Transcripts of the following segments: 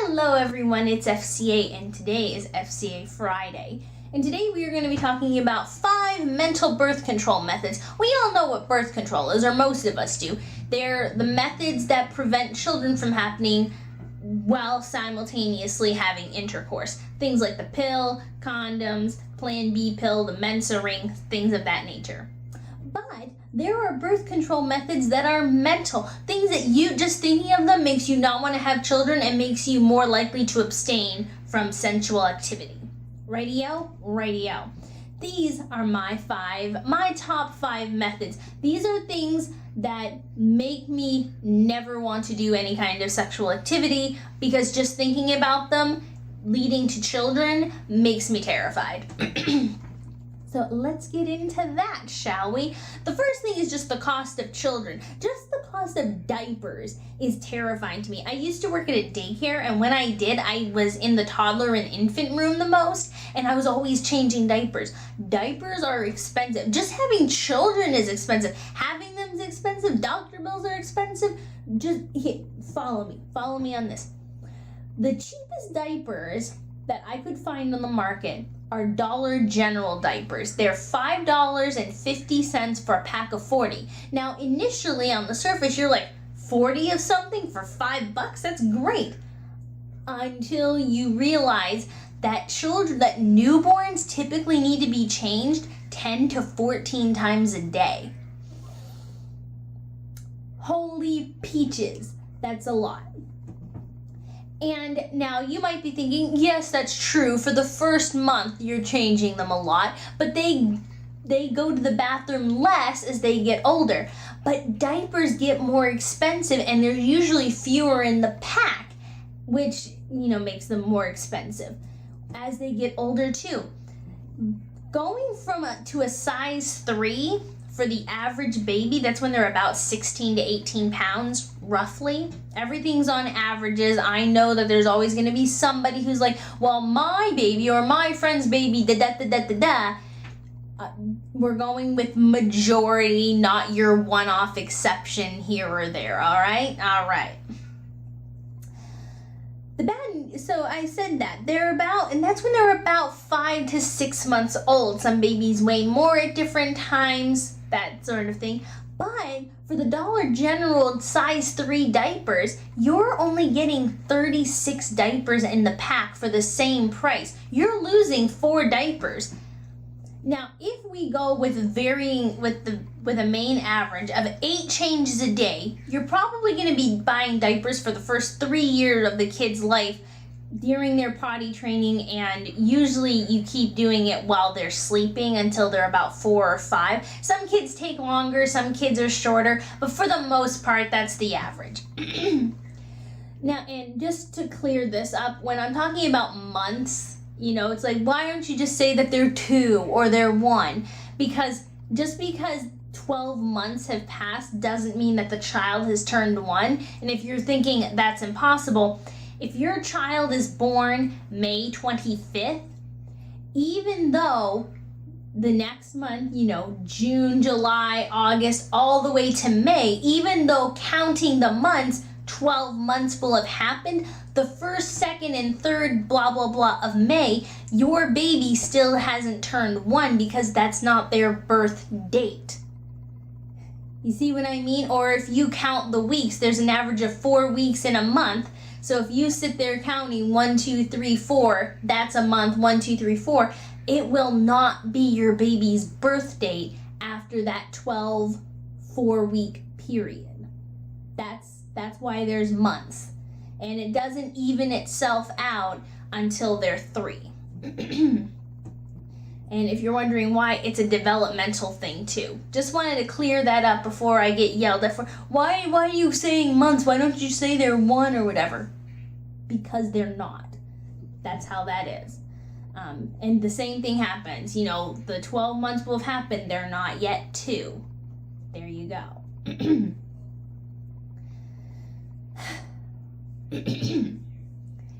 Hello everyone, it's FCA and today is FCA Friday. And today we are going to be talking about 5 mental birth control methods. We all know what birth control is, or most of us do. They're the methods that prevent children from happening while simultaneously having intercourse. Things like the pill, condoms, Plan B pill, the Mensa ring, things of that nature. But there are birth control methods that are mental. Things that you just thinking of them makes you not want to have children and makes you more likely to abstain from sensual activity. Radio? Radio. These are my top 5 methods. These are things that make me never want to do any kind of sexual activity because just thinking about them leading to children makes me terrified. So let's get into that, shall we? The first thing is just the cost of children. Just the cost of diapers is terrifying to me. I used to work at a daycare, and when I did, I was in the toddler and infant room the most, and I was always changing diapers. Diapers are expensive. Just having children is expensive. Having them is expensive. Doctor bills are expensive. Just follow me on this. The cheapest diapers that I could find on the market are Dollar General diapers. They're $5.50 for a pack of 40. Now, initially on the surface, you're like, 40 of something for $5? That's great. Until you realize that newborns typically need to be changed 10 to 14 times a day. Holy peaches, that's a lot. And now you might be thinking, yes, that's true. For the first month, you're changing them a lot, but they go to the bathroom less as they get older. But diapers get more expensive, and there's usually fewer in the pack, which, makes them more expensive as they get older too. Going to a size 3 for the average baby, that's when they're about 16 to 18 pounds, roughly. Everything's on averages. I know that there's always going to be somebody who's like, well, my baby or my friend's baby, we're going with majority, not your one-off exception here or there, all right? All right. So I said that and that's when they're about 5 to 6 months old. Some babies weigh more at different times, that sort of thing. But for the Dollar General size 3 diapers, you're only getting 36 diapers in the pack for the same price. You're losing 4 diapers. Now, if we go with a main average of 8 changes a day, you're probably going to be buying diapers for the first 3 years of the kid's life during their potty training, and usually you keep doing it while they're sleeping until they're about 4 or 5. Some kids take longer, some kids are shorter, but for the most part, that's the average. Now, and just to clear this up, when I'm talking about months, it's like, why don't you just say that they're 2 or they're 1? Because just because 12 months have passed doesn't mean that the child has turned 1. And if you're thinking that's impossible, if your child is born May 25th, even though the next month, June, July, August, all the way to May, even though counting the months, 12 months will have happened, the first, second, and third blah, blah, blah of May, your baby still hasn't turned 1 because that's not their birth date. You see what I mean? Or if you count the weeks, there's an average of 4 weeks in a month. So if you sit there counting 1, 2, 3, 4, that's a month, 1, 2, 3, 4, it will not be your baby's birth date after that 12 4-week period. That's why there's months. And it doesn't even itself out until they're 3. And if you're wondering why, it's a developmental thing too. Just wanted to clear that up before I get yelled at for, why are you saying months? Why don't you say they're 1 or whatever? Because they're not. That's how that is. And the same thing happens. The 12 months will have happened. They're not yet 2. There you go.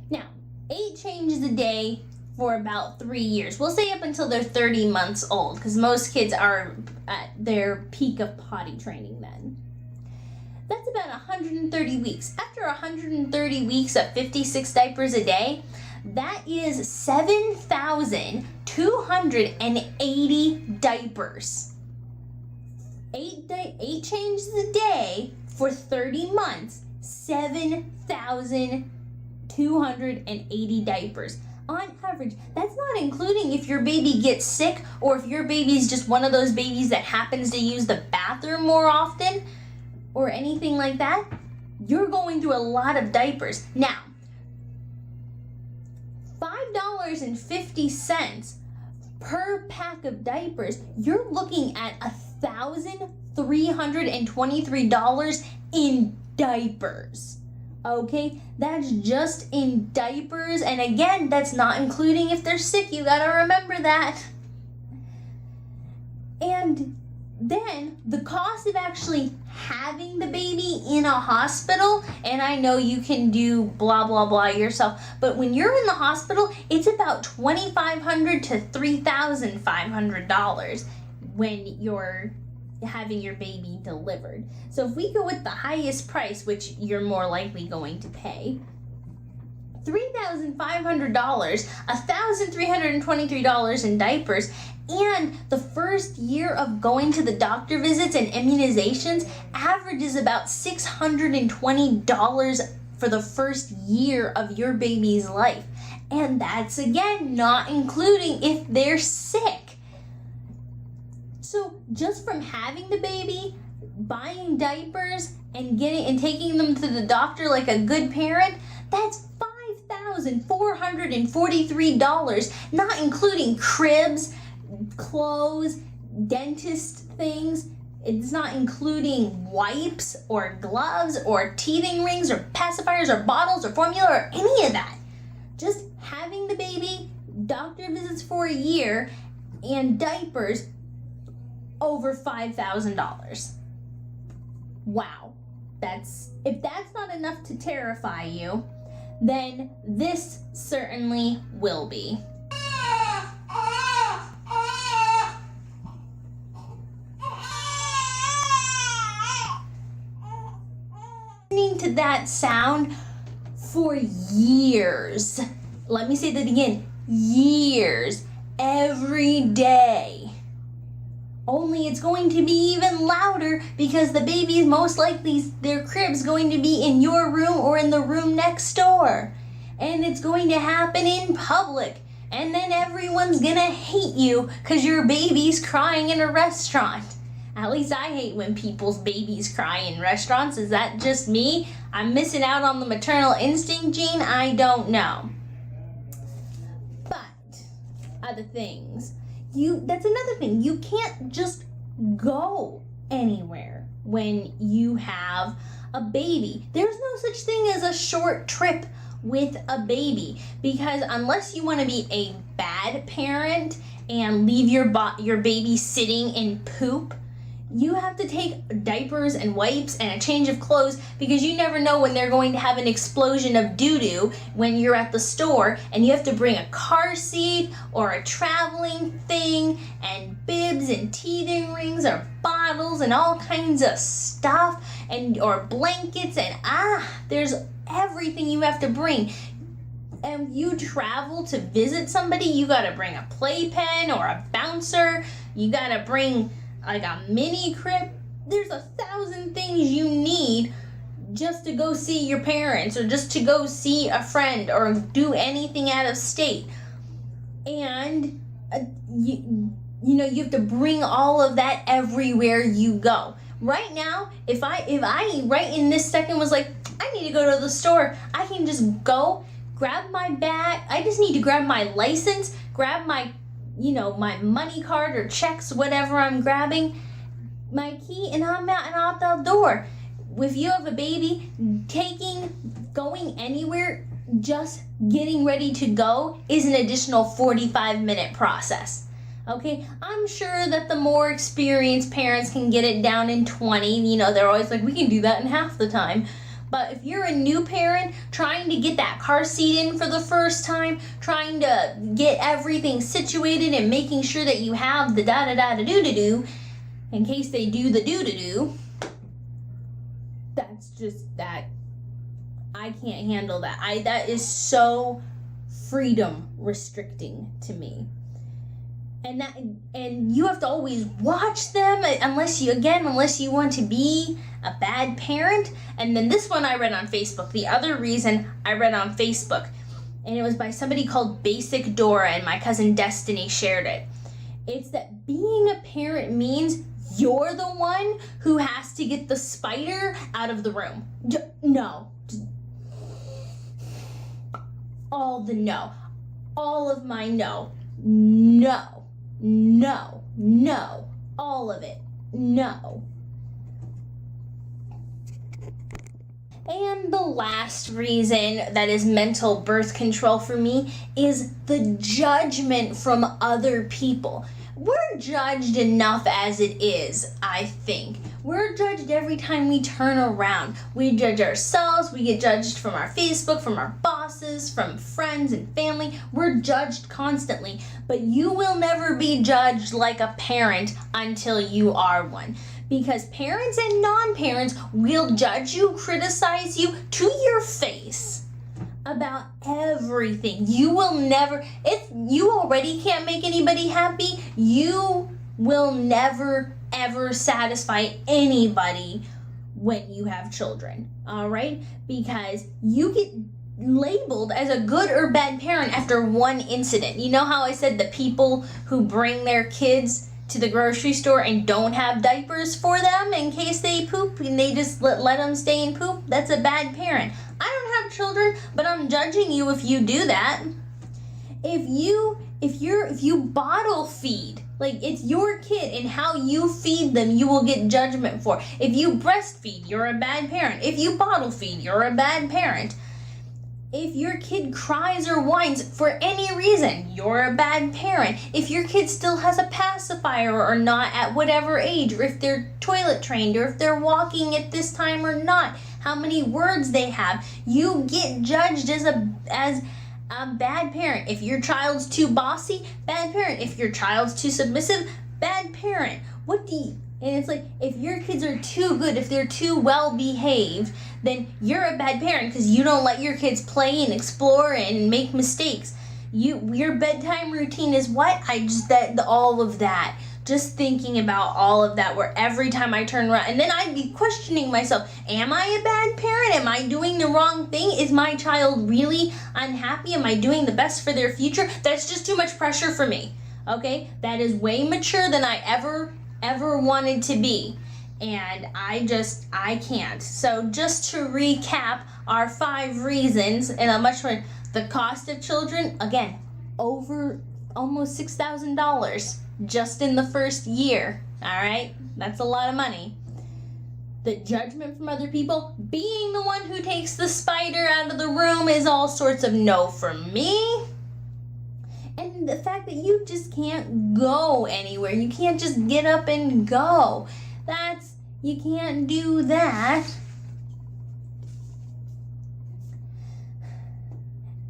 Now, 8 changes a day for about 3 years. We'll say up until they're 30 months old, because most kids are at their peak of potty training then. That's about 130 weeks. After 130 weeks of 56 diapers a day, that is 7,280 diapers. 8 changes a day for 30 months, 7,280 diapers. On average, that's not including if your baby gets sick or if your baby's just one of those babies that happens to use the bathroom more often or anything like that. You're going through a lot of diapers. Now, $5.50 per pack of diapers, you're looking at $1,323 in diapers. Okay, that's just in diapers, and again, that's not including if they're sick. You gotta remember that. And then the cost of actually having the baby in a hospital, and I know you can do blah blah blah yourself, but when you're in the hospital, it's about $2,500 to $3,500 when you're having your baby delivered. So if we go with the highest price, which you're more likely going to pay, $3,500, $1,323 in diapers, and the first year of going to the doctor visits and immunizations averages about $620 for the first year of your baby's life. And that's again not including if they're sick. So just from having the baby, buying diapers, and taking them to the doctor like a good parent, that's $5,443, not including cribs, clothes, dentist things. It's not including wipes or gloves or teething rings or pacifiers or bottles or formula or any of that. Just having the baby, doctor visits for a year, and diapers, over $5,000. Wow. If that's not enough to terrify you, then this certainly will be. Listening to that sound for years. Let me say that again. Years. Every day. Only it's going to be even louder because the baby's most likely, their crib's going to be in your room or in the room next door. And it's going to happen in public. And then everyone's gonna hate you because your baby's crying in a restaurant. At least I hate when people's babies cry in restaurants. Is that just me? I'm missing out on the maternal instinct gene? I don't know. But other things. That's another thing. You can't just go anywhere when you have a baby. There's no such thing as a short trip with a baby, because unless you want to be a bad parent and leave your baby sitting in poop, you have to take diapers and wipes and a change of clothes, because you never know when they're going to have an explosion of doo-doo when you're at the store, and you have to bring a car seat or a traveling thing and bibs and teething rings or bottles and all kinds of stuff or blankets and there's everything you have to bring. And you travel to visit somebody, you gotta bring a playpen or a bouncer, you gotta bring like a mini crib. There's 1,000 things you need just to go see your parents or just to go see a friend or do anything out of state. And you have to bring all of that everywhere you go. Right now, if I right in this second was like, I need to go to the store, I can just go, grab my bag. I just need to grab my license, grab my my money card or checks, whatever I'm grabbing, my key, and I'm out the door. If you have a baby, going anywhere, just getting ready to go is an additional 45-minute process. Okay, I'm sure that the more experienced parents can get it down in 20. They're always like, we can do that in half the time. But if you're a new parent trying to get that car seat in for the first time, trying to get everything situated and making sure that you have the da-da-da-da-do-do-do in case they do the do-do-do, just that I can't handle that. That is so freedom restricting to me. And you have to always watch them unless you want to be a bad parent. And then this one I read on Facebook. The other reason I read on Facebook, and it was by somebody called Basic Dora, and my cousin Destiny shared it. It's that being a parent means you're the one who has to get the spider out of the room. No. All the no. All of my no. No. No. No. All of it. No. And the last reason that is mental birth control for me is the judgment from other people. We're judged enough as it is, I think. We're judged every time we turn around. We judge ourselves, we get judged from our Facebook, from our bosses, from friends and family. We're judged constantly. But you will never be judged like a parent until you are one. Because parents and non-parents will judge you, criticize you to your face about everything. You will never, if you already can't make anybody happy, you will never ever satisfy anybody when you have children, all right? Because you get labeled as a good or bad parent after one incident. You know how I said the people who bring their kids to the grocery store and don't have diapers for them in case they poop and they just let them stay and poop? That's a bad parent. I don't have children, but I'm judging you if you do that. If you bottle feed, like it's your kid and how you feed them, you will get judgment for. If you breastfeed, you're a bad parent. If you bottle feed, you're a bad parent. If your kid cries or whines for any reason, you're a bad parent. If your kid still has a pacifier or not at whatever age, or if they're toilet trained, or if they're walking at this time or not, how many words they have, you get judged as a bad parent. If your child's too bossy, bad parent. If your child's too submissive, bad parent. And it's like, if your kids are too good, if they're too well behaved, then you're a bad parent because you don't let your kids play and explore and make mistakes. Your bedtime routine is what? All of that. Just thinking about all of that, where every time I turn around, and then I'd be questioning myself, am I a bad parent? Am I doing the wrong thing? Is my child really unhappy? Am I doing the best for their future? That's just too much pressure for me, okay? That is way mature than I ever wanted to be. And I can't. So just to recap our 5 reasons, and a much more, the cost of children, again, over almost $6,000 just in the first year. All right, that's a lot of money. The judgment from other people, being the one who takes the spider out of the room is all sorts of no from me. And the fact that you just can't go anywhere. You can't just get up and go. You can't do that.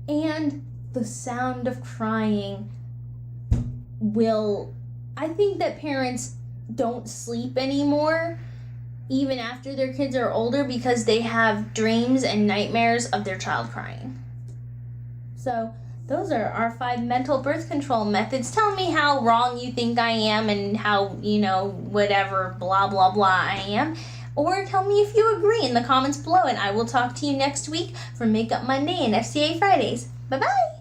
And the sound of crying I think that parents don't sleep anymore, even after their kids are older, because they have dreams and nightmares of their child crying. So those are our 5 mental birth control methods. Tell me how wrong you think I am and how, whatever, blah, blah, blah I am. Or tell me if you agree in the comments below, and I will talk to you next week for Makeup Monday and FCA Fridays. Bye-bye!